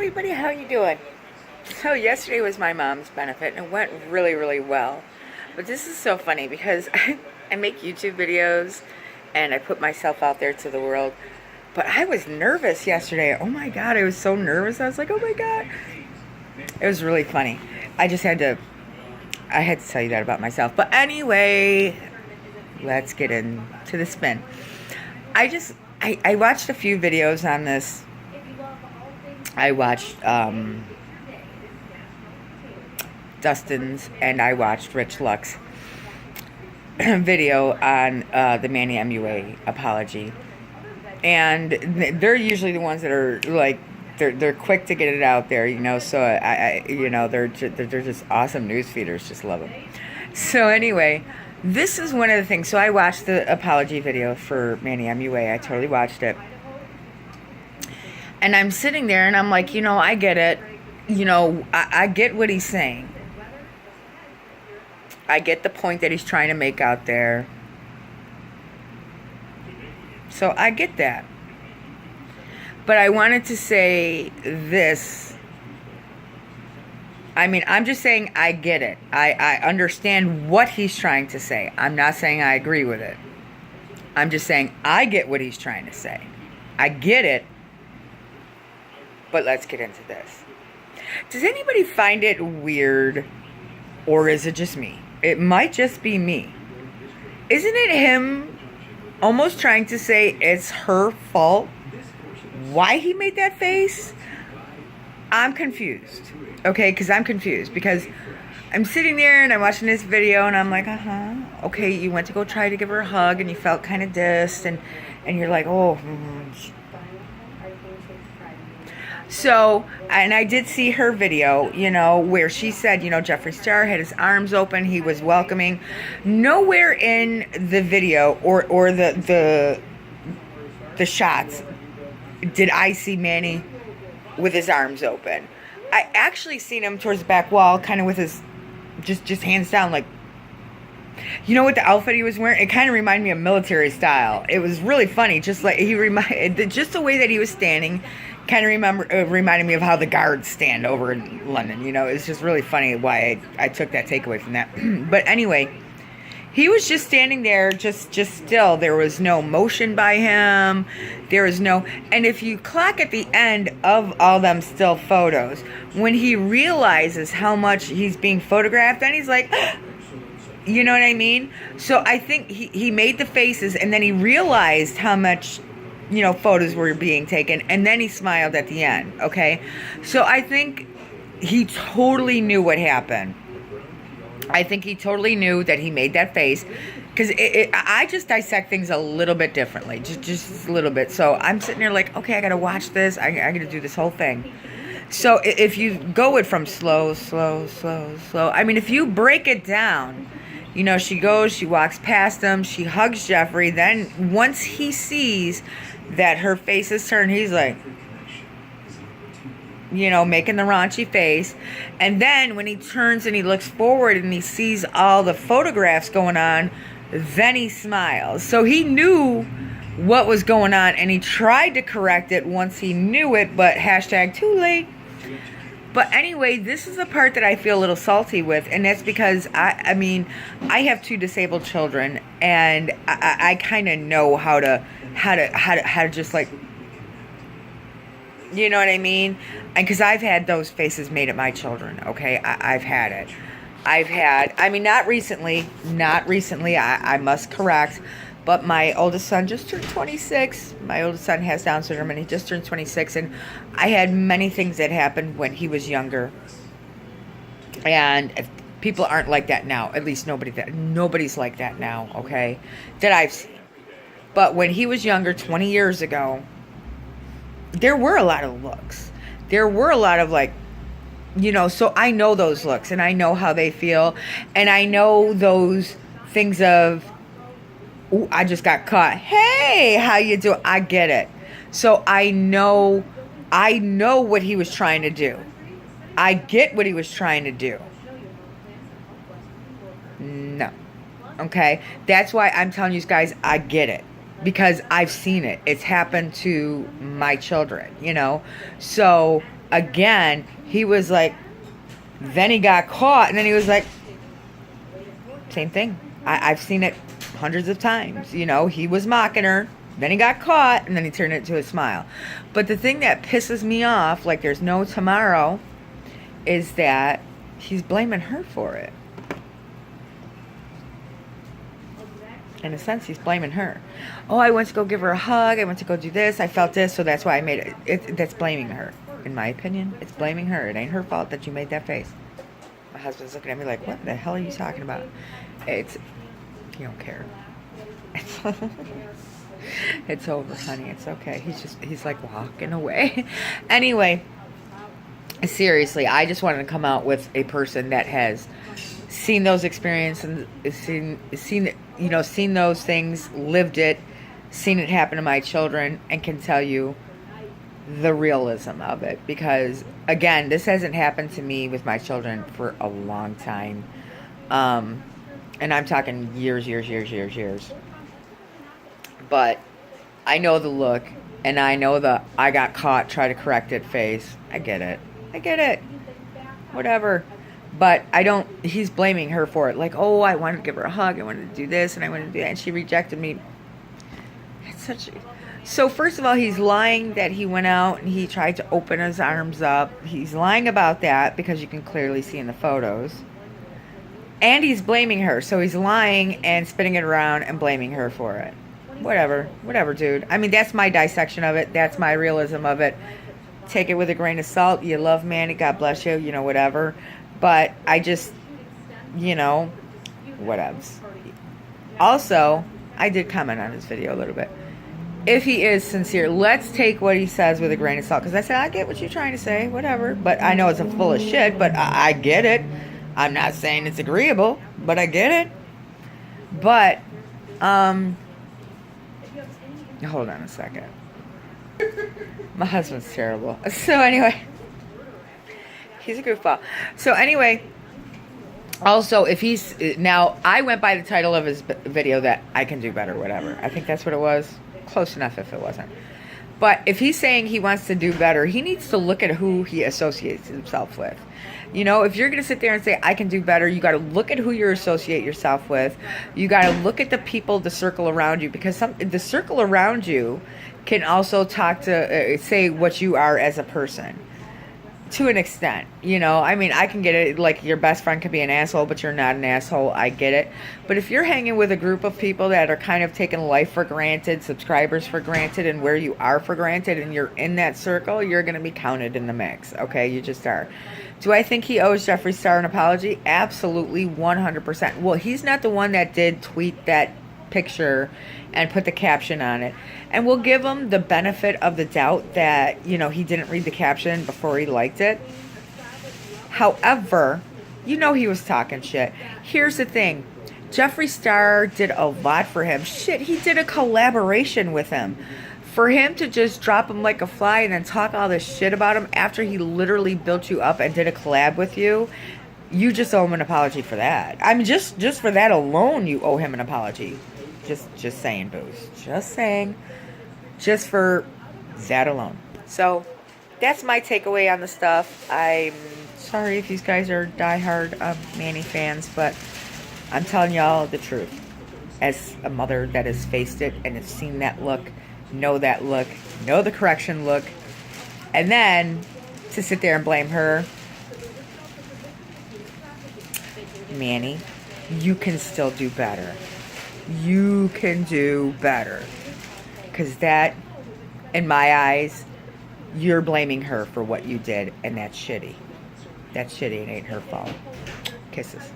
everybody, how you doing? So yesterday was my mom's benefit and it went really, really well. But this is so funny because I make YouTube videos and I put myself out there to the world. But I was nervous yesterday. Oh my God, I was so nervous. I was like, oh my God. It was really funny. I had to tell you that about myself. But anyway, let's get into the spin. I watched a few videos on this. I watched Dustin's and I watched Rich Luck's video on the Manny MUA apology. And they're usually the ones that are like, they're quick to get it out there, you know. So they're just awesome news feeders. Just love them. So anyway, this is one of the things. So I watched the apology video for Manny MUA. I totally watched it. And I'm sitting there and I'm like, I get it. I get what he's saying. I get the point that he's trying to make out there. So I get that. But I wanted to say this. I mean, I'm just saying I get it. I understand what he's trying to say. I'm not saying I agree with it. I'm just saying I get what he's trying to say. I get it. But let's get into this. Does anybody find it weird? Or is it just me? It might just be me. Isn't it him almost trying to say it's her fault? Why he made that face? I'm confused. Okay, because I'm confused. Because I'm sitting there and I'm watching this video and I'm like, okay, you went to go try to give her a hug and you felt kind of dissed and you're like, oh. So, and I did see her video, where she said, Jeffree Star had his arms open, he was welcoming. Nowhere in the video or the shots did I see Manny with his arms open. I actually seen him towards the back wall, kind of with his just hands down, like, what the outfit he was wearing? It kind of reminded me of military style. It was really funny, just like just the way that he was standing. Kind of reminded me of how the guards stand over in London. It's just really funny why I took that takeaway from that. But anyway, he was just standing there, just still. There was no motion by him. There was no. And if you clock at the end of all them still photos, when he realizes how much he's being photographed, then he's like, you know what I mean? So I think he made the faces, and then he realized how much photos were being taken, and then he smiled at the end, okay? So I think he totally knew what happened. I think he totally knew that he made that face, because I just dissect things a little bit differently, just a little bit. So I'm sitting there like, okay, I gotta watch this, I gotta do this whole thing. So if you go it from slow, I mean, if you break it down, she walks past him, she hugs Jeffree, then once he sees that her face is turned, he's like, making the raunchy face. And then when he turns and he looks forward and he sees all the photographs going on, then he smiles. So he knew what was going on and he tried to correct it once he knew it, but # too late. But anyway, this is the part that I feel a little salty with, and that's because I have 2 disabled children, and I kind of know how to just like, you know what I mean? And because I've had those faces made at my children, okay? I've had it. Not recently, I must correct, but my oldest son just turned 26. My oldest son has Down syndrome, and he just turned 26. And I had many things that happened when he was younger. And if people aren't like that now. At least nobody's like that now, okay? That I've seen. But when he was younger, 20 years ago, there were a lot of looks. There were a lot of so I know those looks, and I know how they feel. And I know those things of, ooh, I just got caught. Hey, how you doing? I get it. So I know what he was trying to do. I get what he was trying to do. No. Okay? That's why I'm telling you guys, I get it. Because I've seen it. It's happened to my children, So again, he was like, then he got caught, and then he was like, same thing. I've seen it hundreds of times. You know, he was mocking her, then he got caught, and then he turned it to a smile. But the thing that pisses me off, like there's no tomorrow, is that he's blaming her for it. In a sense, he's blaming her. Oh, I went to go give her a hug. I went to go do this. I felt this, so that's why I made it. That's blaming her. In my opinion, it's blaming her. It ain't her fault that you made that face. My husband's looking at me like, what the hell are you talking about? You don't care. It's over, honey. It's okay. He's like walking away. Anyway, seriously, I just wanted to come out with a person that has seen those experiences and seen those things, lived it, seen it happen to my children, and can tell you the realism of it. Because again, this hasn't happened to me with my children for a long time, and I'm talking years. But I know the look, and I know the I got caught, try to correct it face. I get it, whatever. But he's blaming her for it. Like, oh, I wanted to give her a hug. I wanted to do this and I wanted to do that. And she rejected me. So first of all, he's lying that he went out and he tried to open his arms up. He's lying about that because you can clearly see in the photos. And he's blaming her. So he's lying and spinning it around and blaming her for it. Whatever, dude. I mean, that's my dissection of it. That's my realism of it. Take it with a grain of salt. You love Manny. God bless you. Whatever. But I just, whatevs. Also, I did comment on his video a little bit. If he is sincere, let's take what he says with a grain of salt. Because I said, I get what you're trying to say, whatever. But I know it's a full of shit, but I get it. I'm not saying it's agreeable, but I get it. But, hold on a second. My husband's terrible. So anyway, he's a goofball. So anyway, also, if he's... Now, I went by the title of his video that I can do better, whatever. I think that's what it was. Close enough if it wasn't. But if he's saying he wants to do better, he needs to look at who he associates himself with. If you're going to sit there and say, I can do better, you got to look at who you associate yourself with. You got to look at the people, the circle around you. Because the circle around you can also talk to, say what you are as a person. To an extent, I mean, I can get it, like your best friend could be an asshole, but you're not an asshole. I get it. But if you're hanging with a group of people that are kind of taking life for granted, subscribers for granted, and where you are for granted, and you're in that circle, you're going to be counted in the mix. Okay, you just are. Do I think he owes Jeffree Star an apology? Absolutely, 100%. Well, he's not the one that did tweet that picture and put the caption on it. And we'll give him the benefit of the doubt that, he didn't read the caption before he liked it. However, he was talking shit. Here's the thing. Jeffree Star did a lot for him. Shit, he did a collaboration with him. For him to just drop him like a fly and then talk all this shit about him after he literally built you up and did a collab with you, you just owe him an apology for that. I mean, just for that alone, you owe him an apology. Just saying, booze. Just saying. Just for that alone. So, that's my takeaway on the stuff. I'm sorry if these guys are diehard Manny fans, but I'm telling y'all the truth. As a mother that has faced it and has seen that look, know the correction look, and then to sit there and blame her, Manny, you can still do better. You can do better. Because that, in my eyes, you're blaming her for what you did, and that's shitty. That's shitty. It ain't her fault. Kisses.